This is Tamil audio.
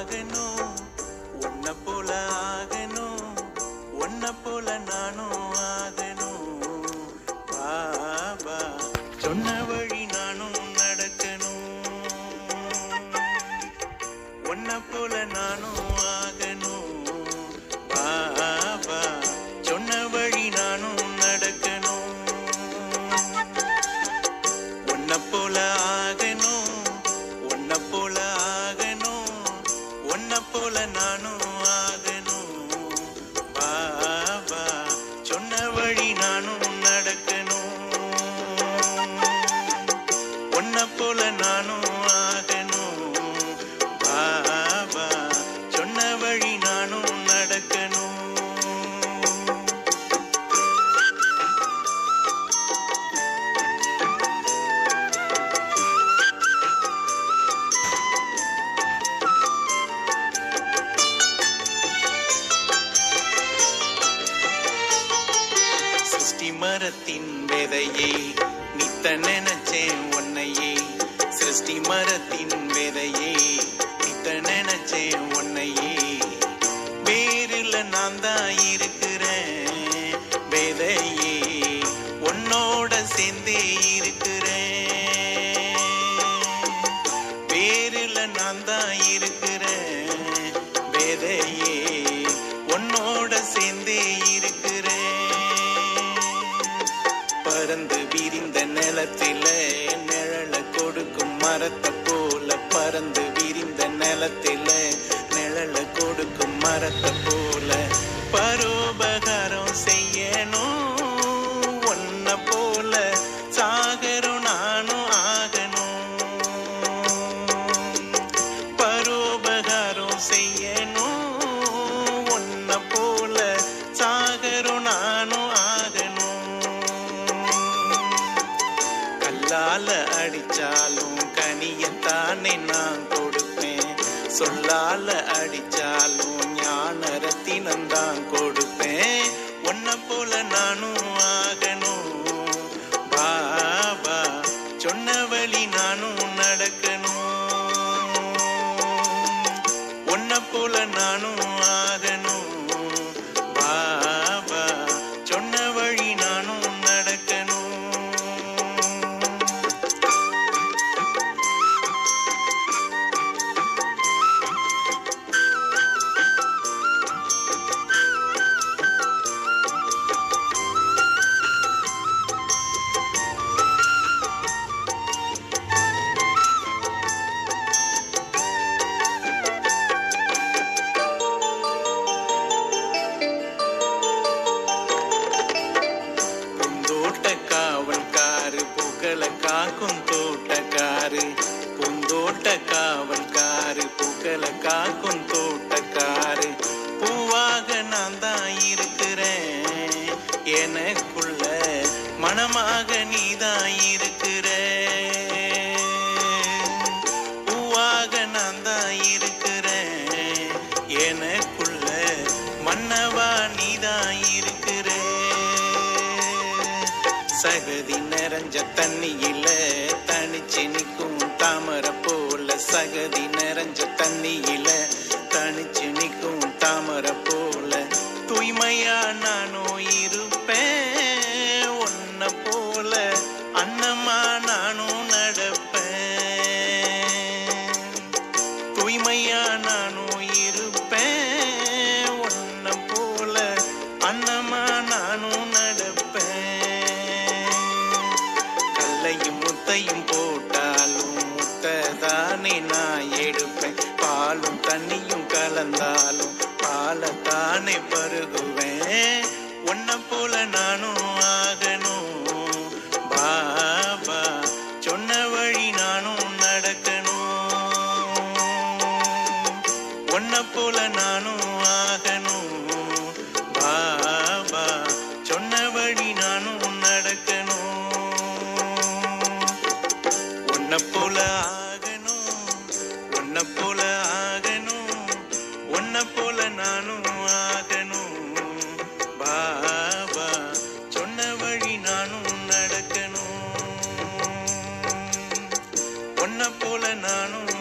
ஆகணும், உன்னை போல ஆகணும், உன்னை போல நானும் ஆகணும். பாபா சொன்ன வழி நானும் நடக்கணும், உன்னை போல நானும் ஆகணும். பாபா சொன்ன வழி நானும் நடக்கணும், உன்னை போல ஆகணும், உன்னை போல ஆகணும், உன்னை போல நானும் ஆகணும். பாபா சொன்ன வழி நானும் நடக்கணும், உன்னை போல நானும் ஆகணும். பாபா சொன்ன வழி நானும் நடக்கணும். சிருஷ்டி மரத்தின் விதையை நித்த நினைச்சேன் உன்னையே, சிருஷ்டி மரத்தின் விதையை நித்த நினைச்சேன் உன்னையே. வேரில் நான் தான் இருக்கிறேன் விதையே, உன்னோட சேர்ந்தே இருக்கிறேன். வேரில் நான் தான் இருக்கிறேன் விதையே, உன்னோட சேர்ந்தே இருக்கிறேன். பறந்து விரிந்த நிலத்தில நிழல கொடுக்கும் மரத்தை போல, பறந்து விரிந்த நிலத்தில நிழல கொடுக்கும் மரத்தை போல பரோபகாரம் செய்யணும், ஒன்ன போல சாகரும் நானும் ஆகணும். பரோபகாரம் செய்யணும், ஒன்ன போல சாகரும் நானும் ஆகணும். கல்லால அடிச்சாலும் கனியத்தானே நான் கொடுப்பேன், சொல்லால அடிச்சாலும் ஞான ரத்தினம் தான் கொடுப்பேன். உன்னை போல நானும் ஆகணும், பாபா சொன்ன வழி நானும் நடக்கணும், உன்னை போல நானும் ஆகணும். பாபா சொன்ன வழி நானும் நடக்கணும். காவல்காரு புகழ காக்கும் தோட்டக்காரு, பூந்தோட்ட காவல்காரு புகழ காக்கும் தோட்டக்காரு. பூவாக நான் தான் இருக்கிறேன், எனக்குள்ள மனமாக நீதான் இருக்கிற. பூவாக நான் தான் இருக்கிறேன், எனக்குள்ள மன்னவா நீதான் இருக்கிற. சகதி நிறைஞ்ச தண்ணியில தனிச்சு நிற்கும் தாமரை போல, சகதி நிறைஞ்ச தண்ணியில தனிச்சு நிற்கும் தாமரை போல தூய்மையா நானும் இருப்பேன், உன்னை போல அன்னமா நானும் நடப்பேன். தூய்மையா நானும் இருப்பேன், உன்னை போல அன்னமா நானும் நடப்பேன். கல்லையும் முத்தையும் போட்டாலும் முத்ததானே நான் எடுப்பேன், பாலும் தண்ணியும் கலந்தாலும் பாலத்தானே பருகுவேன். உன்னை போல நானும் ஆகணும், பாபா சொன்ன வழி நானும் நடக்கணும், உன்னை போல நானும் ஆகணும். பாபா சொன்ன வழி நானும் நடக்கணும், உன்னை போல ஆகணும், உன்னை போல ஆகணும், உன்னை போல நானும் ஆகணும். பாபா சொன்ன வழி நானும் நடக்கணும், உன்னை போல நானும்